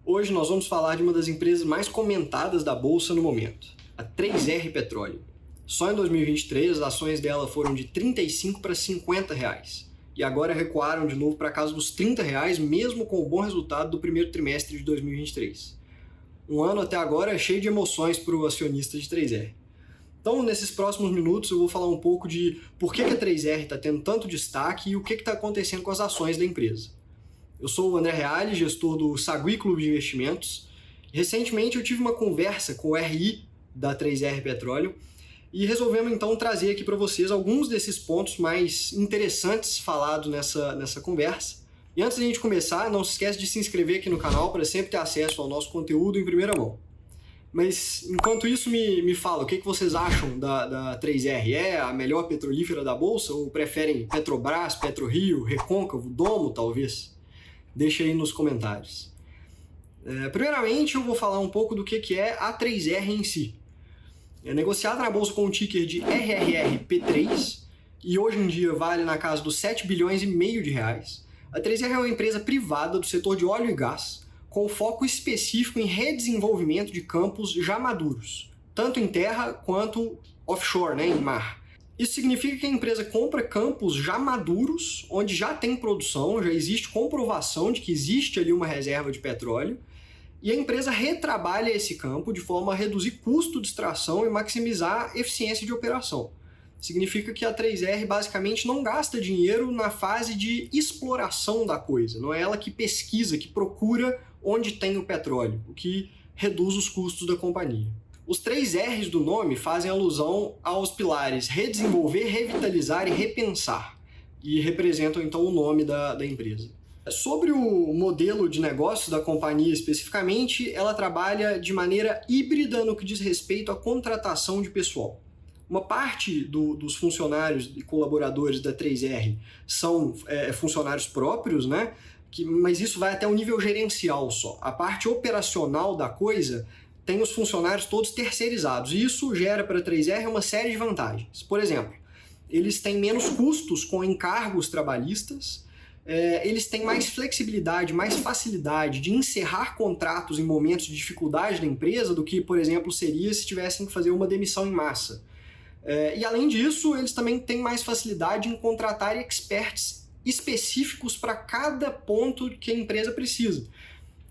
Hoje nós vamos falar de uma das empresas mais comentadas da Bolsa no momento, a 3R Petróleo. Só em 2023 as ações dela foram de R$ 35 para R$ 50 reais, e agora recuaram de novo para casa dos R$ 30 reais, mesmo com o bom resultado do primeiro trimestre de 2023. Um ano até agora cheio de emoções para o acionista de 3R. Então, nesses próximos minutos, eu vou falar um pouco de por que a 3R está tendo tanto destaque e o que está acontecendo com as ações da empresa. Eu sou o André Reale, gestor do Sagui Clube de Investimentos. Recentemente eu tive uma conversa com o RI da 3R Petróleo e resolvemos então trazer aqui para vocês alguns desses pontos mais interessantes falados nessa conversa. E antes de a gente começar, não se esquece de se inscrever aqui no canal para sempre ter acesso ao nosso conteúdo em primeira mão. Mas enquanto isso, me fala, o que vocês acham da 3R? É a melhor petrolífera da Bolsa ou preferem Petrobras, PetroRio, Recôncavo, Domo talvez? Deixa aí nos comentários. Primeiramente, eu vou falar um pouco do que é a 3R em si. É negociada na Bolsa com o ticker de RRRP3 e hoje em dia vale na casa dos 7 bilhões e meio de reais. A 3R é uma empresa privada do setor de óleo e gás, com foco específico em redesenvolvimento de campos já maduros, tanto em terra quanto offshore, em mar. Isso significa que a empresa compra campos já maduros, onde já tem produção, já existe comprovação de que existe ali uma reserva de petróleo, e a empresa retrabalha esse campo de forma a reduzir custo de extração e maximizar a eficiência de operação. Significa que a 3R basicamente não gasta dinheiro na fase de exploração da coisa, não é ela que pesquisa, que procura onde tem o petróleo, o que reduz os custos da companhia. Os 3 R's do nome fazem alusão aos pilares redesenvolver, revitalizar e repensar, e representam então o nome da empresa. Sobre o modelo de negócio da companhia especificamente, ela trabalha de maneira híbrida no que diz respeito à contratação de pessoal. Uma parte dos funcionários e colaboradores da 3R são funcionários próprios, mas isso vai até o nível gerencial só. A parte operacional da coisa tem os funcionários todos terceirizados, e isso gera para a 3R uma série de vantagens. Por exemplo, eles têm menos custos com encargos trabalhistas, eles têm mais flexibilidade, mais facilidade de encerrar contratos em momentos de dificuldade da empresa do que, por exemplo, seria se tivessem que fazer uma demissão em massa. E além disso, eles também têm mais facilidade em contratar experts específicos para cada ponto que a empresa precisa.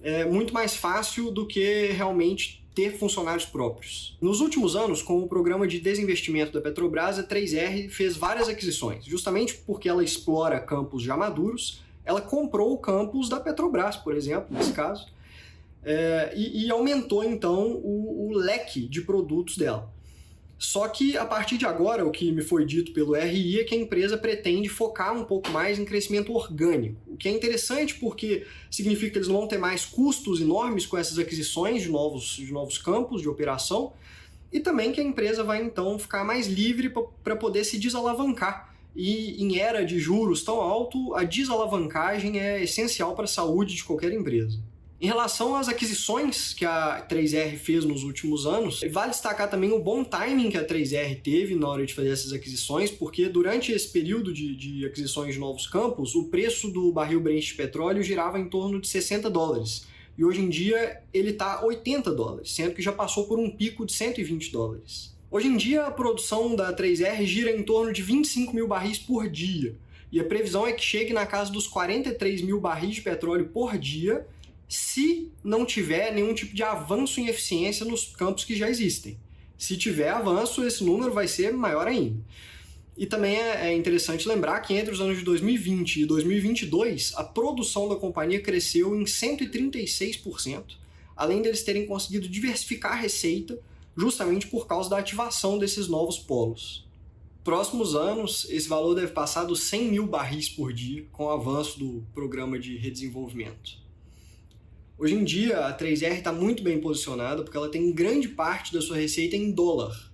É muito mais fácil do que realmente ter funcionários próprios. Nos últimos anos, com o programa de desinvestimento da Petrobras, a 3R fez várias aquisições. Justamente porque ela explora campos já maduros, ela comprou campos da Petrobras, por exemplo, nesse caso, e aumentou então o leque de produtos dela. Só que, a partir de agora, o que me foi dito pelo RI é que a empresa pretende focar um pouco mais em crescimento orgânico, o que é interessante porque significa que eles não vão ter mais custos enormes com essas aquisições de novos campos de operação, e também que a empresa vai, então, ficar mais livre para poder se desalavancar. E em era de juros tão alto, a desalavancagem é essencial para a saúde de qualquer empresa. Em relação às aquisições que a 3R fez nos últimos anos, vale destacar também o bom timing que a 3R teve na hora de fazer essas aquisições, porque durante esse período de aquisições de novos campos, o preço do barril Brent de petróleo girava em torno de $60. E hoje em dia ele está $80, sendo que já passou por um pico de $120. Hoje em dia a produção da 3R gira em torno de 25 mil barris por dia, e a previsão é que chegue na casa dos 43 mil barris de petróleo por dia, se não tiver nenhum tipo de avanço em eficiência nos campos que já existem. Se tiver avanço, esse número vai ser maior ainda. E também é interessante lembrar que entre os anos de 2020 e 2022, a produção da companhia cresceu em 136%, além deles terem conseguido diversificar a receita justamente por causa da ativação desses novos polos. Próximos anos, esse valor deve passar dos 100 mil barris por dia com o avanço do programa de redesenvolvimento. Hoje em dia, a 3R está muito bem posicionada porque ela tem grande parte da sua receita em dólar.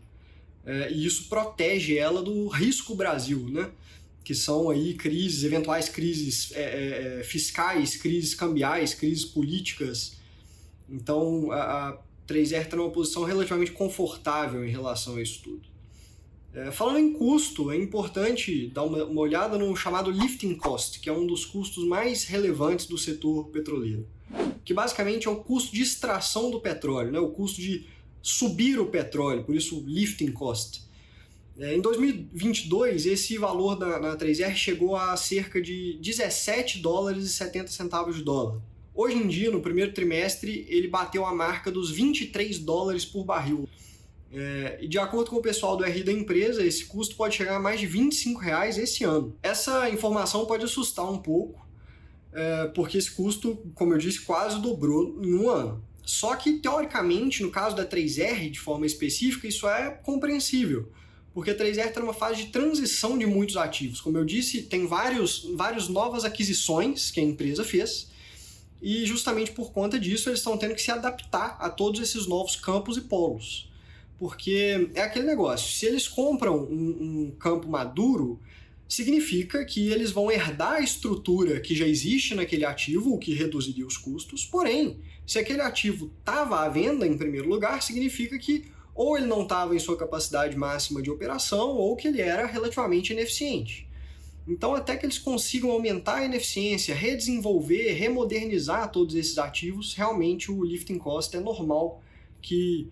E isso protege ela do risco Brasil, que são aí eventuais crises fiscais, crises cambiais, crises políticas. Então, a 3R está numa posição relativamente confortável em relação a isso tudo. Falando em custo, é importante dar uma olhada no chamado lifting cost, que é um dos custos mais relevantes do setor petroleiro. que basicamente é o custo de extração do petróleo, né? O custo de subir o petróleo, por isso lifting cost. Em 2022, esse valor na 3R chegou a cerca de 17 dólares e 70 centavos de dólar. Hoje em dia, no primeiro trimestre, ele bateu a marca dos 23 dólares por barril. E de acordo com o pessoal do RI da empresa, esse custo pode chegar a mais de R$25 esse ano. Essa informação pode assustar um pouco, porque esse custo, como eu disse, quase dobrou em um ano. Só que, teoricamente, no caso da 3R, de forma específica, isso é compreensível, porque a 3R está numa fase de transição de muitos ativos. Como eu disse, tem várias novas aquisições que a empresa fez, e justamente por conta disso eles estão tendo que se adaptar a todos esses novos campos e polos. Porque é aquele negócio, se eles compram um campo maduro, significa que eles vão herdar a estrutura que já existe naquele ativo, o que reduziria os custos. Porém, se aquele ativo estava à venda em primeiro lugar, significa que ou ele não estava em sua capacidade máxima de operação, ou que ele era relativamente ineficiente. Então, até que eles consigam aumentar a ineficiência, redesenvolver, remodernizar todos esses ativos, realmente o lifting cost é normal que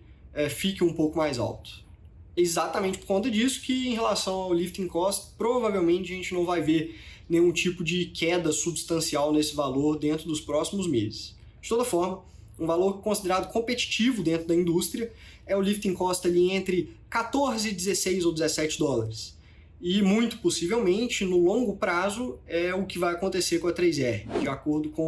fique um pouco mais alto. Exatamente por conta disso que, em relação ao lifting cost, provavelmente a gente não vai ver nenhum tipo de queda substancial nesse valor dentro dos próximos meses. De toda forma, um valor considerado competitivo dentro da indústria é o lifting cost ali entre 14, 16 ou 17 dólares. E muito possivelmente, no longo prazo, é o que vai acontecer com a 3R, de acordo com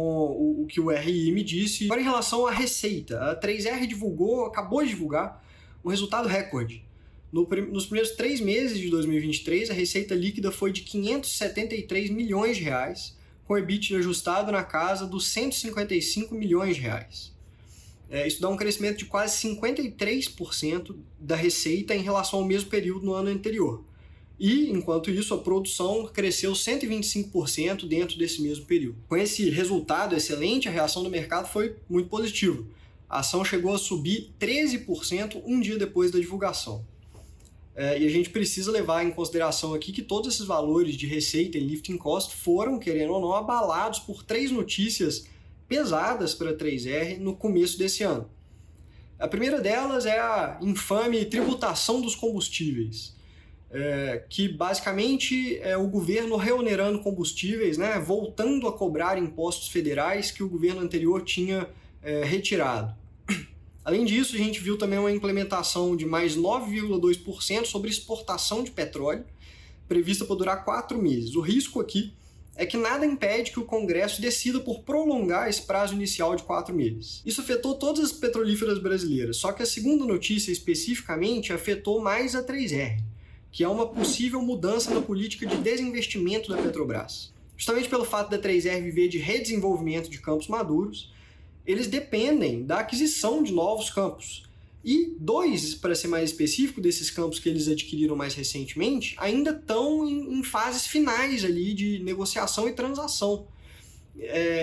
o que o RI me disse. Agora, em relação à receita, a 3R acabou de divulgar um resultado recorde. Nos primeiros 3 meses de 2023, a receita líquida foi de 573 milhões de reais, com o EBITDA ajustado na casa dos 155 milhões de reais. Isso dá um crescimento de quase 53% da receita em relação ao mesmo período no ano anterior. E, enquanto isso, a produção cresceu 125% dentro desse mesmo período. Com esse resultado excelente, a reação do mercado foi muito positiva. A ação chegou a subir 13% um dia depois da divulgação. E a gente precisa levar em consideração aqui que todos esses valores de receita e lifting cost foram, querendo ou não, abalados por 3 notícias pesadas para a 3R no começo desse ano. A primeira delas é a infame tributação dos combustíveis, que basicamente é o governo reonerando combustíveis, né, voltando a cobrar impostos federais que o governo anterior tinha retirado. Além disso, a gente viu também uma implementação de mais 9,2% sobre exportação de petróleo, prevista para durar 4 meses. O risco aqui é que nada impede que o Congresso decida por prolongar esse prazo inicial de 4 meses. Isso afetou todas as petrolíferas brasileiras, só que a segunda notícia especificamente afetou mais a 3R, que é uma possível mudança na política de desinvestimento da Petrobras. Justamente pelo fato da 3R viver de redesenvolvimento de campos maduros, eles dependem da aquisição de novos campos. E 2, para ser mais específico, desses campos que eles adquiriram mais recentemente, ainda estão em fases finais ali de negociação e transação.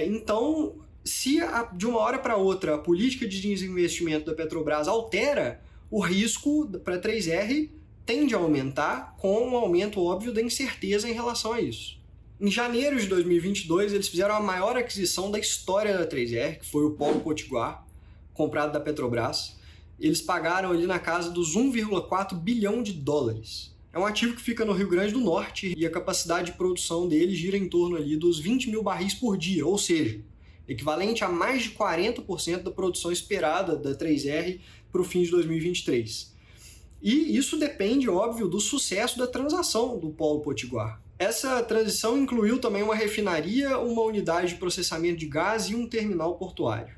Então, se de uma hora para outra a política de desinvestimento da Petrobras altera, o risco para a 3R tende a aumentar, com um aumento óbvio da incerteza em relação a isso. Em janeiro de 2022, eles fizeram a maior aquisição da história da 3R, que foi o Polo Potiguar, comprado da Petrobras. Eles pagaram ali na casa dos 1,4 bilhão de dólares. É um ativo que fica no Rio Grande do Norte e a capacidade de produção dele gira em torno ali dos 20 mil barris por dia, ou seja, equivalente a mais de 40% da produção esperada da 3R para o fim de 2023. E isso depende, óbvio, do sucesso da transação do Polo Potiguar. Essa transição incluiu também uma refinaria, uma unidade de processamento de gás e um terminal portuário.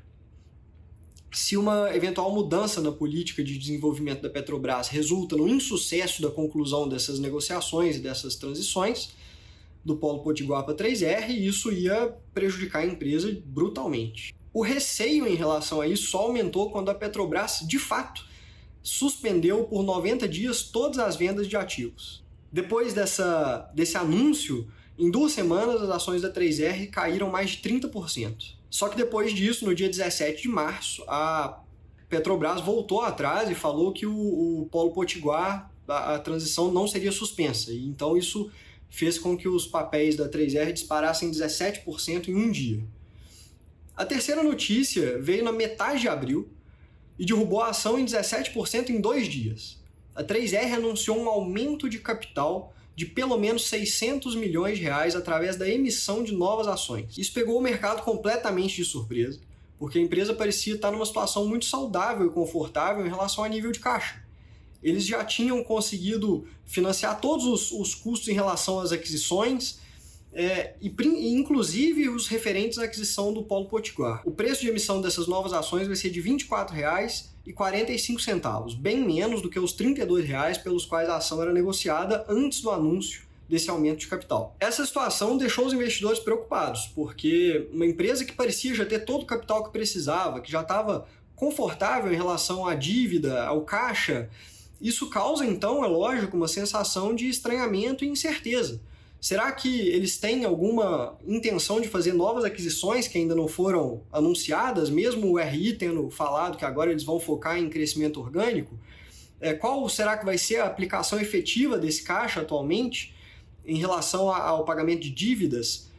Se uma eventual mudança na política de desenvolvimento da Petrobras resulta no insucesso da conclusão dessas negociações e dessas transições do Polo Potiguar para 3R, isso ia prejudicar a empresa brutalmente. O receio em relação a isso só aumentou quando a Petrobras, de fato, suspendeu por 90 dias todas as vendas de ativos. Depois desse anúncio, em 2 semanas as ações da 3R caíram mais de 30%. Só que depois disso, no dia 17 de março, a Petrobras voltou atrás e falou que o Polo Potiguar, a transição não seria suspensa. E então isso fez com que os papéis da 3R disparassem 17% em um dia. A terceira notícia veio na metade de abril e derrubou a ação em 17% em 2 dias. A 3R anunciou um aumento de capital de pelo menos 600 milhões de reais através da emissão de novas ações. Isso pegou o mercado completamente de surpresa, porque a empresa parecia estar numa situação muito saudável e confortável em relação a nível de caixa. Eles já tinham conseguido financiar todos os custos em relação às aquisições, e inclusive os referentes à aquisição do Polo Potiguar. O preço de emissão dessas novas ações vai ser de R$ 24,45, bem menos do que os R$ 32 pelos quais a ação era negociada antes do anúncio desse aumento de capital. Essa situação deixou os investidores preocupados, porque uma empresa que parecia já ter todo o capital que precisava, que já estava confortável em relação à dívida, ao caixa, isso causa então, é lógico, uma sensação de estranhamento e incerteza. Será que eles têm alguma intenção de fazer novas aquisições que ainda não foram anunciadas, mesmo o RI tendo falado que agora eles vão focar em crescimento orgânico? Qual será que vai ser a aplicação efetiva desse caixa atualmente em relação ao pagamento de dívidas?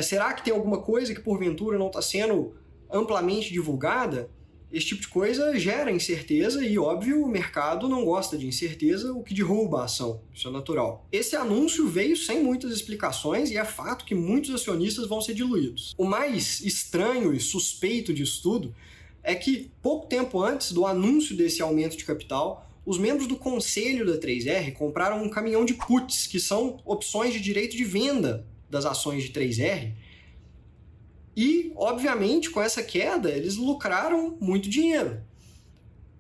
Será que tem alguma coisa que porventura não está sendo amplamente divulgada? Esse tipo de coisa gera incerteza e, óbvio, o mercado não gosta de incerteza, o que derruba a ação. Isso é natural. Esse anúncio veio sem muitas explicações e é fato que muitos acionistas vão ser diluídos. O mais estranho e suspeito disso tudo é que, pouco tempo antes do anúncio desse aumento de capital, os membros do conselho da 3R compraram um caminhão de puts, que são opções de direito de venda das ações de 3R, e, obviamente, com essa queda, eles lucraram muito dinheiro.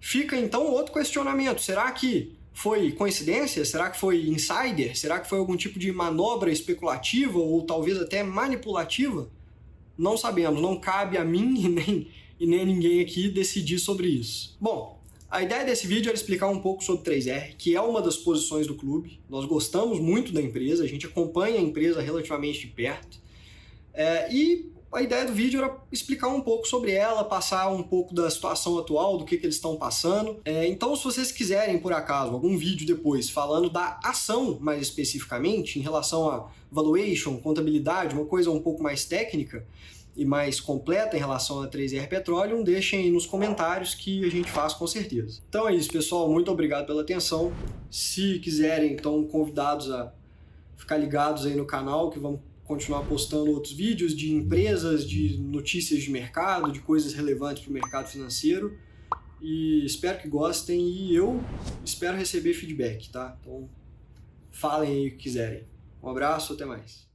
Fica, então, outro questionamento. Será que foi coincidência? Será que foi insider? Será que foi algum tipo de manobra especulativa ou talvez até manipulativa? Não sabemos. Não cabe a mim e nem a ninguém aqui decidir sobre isso. Bom, a ideia desse vídeo era explicar um pouco sobre 3R, que é uma das posições do clube. Nós gostamos muito da empresa, a gente acompanha a empresa relativamente de perto. E a ideia do vídeo era explicar um pouco sobre ela, passar um pouco da situação atual, do que eles estão passando. Então, se vocês quiserem, por acaso, algum vídeo depois falando da ação mais especificamente, em relação a valuation, contabilidade, uma coisa um pouco mais técnica e mais completa em relação a 3R Petroleum, deixem aí nos comentários que a gente faz com certeza. Então é isso, pessoal. Muito obrigado pela atenção. Se quiserem, estão convidados a ficar ligados aí no canal, que vamos continuar postando outros vídeos de empresas, de notícias de mercado, de coisas relevantes para o mercado financeiro. E espero que gostem e eu espero receber feedback, tá? Então falem aí o que quiserem. Um abraço, até mais.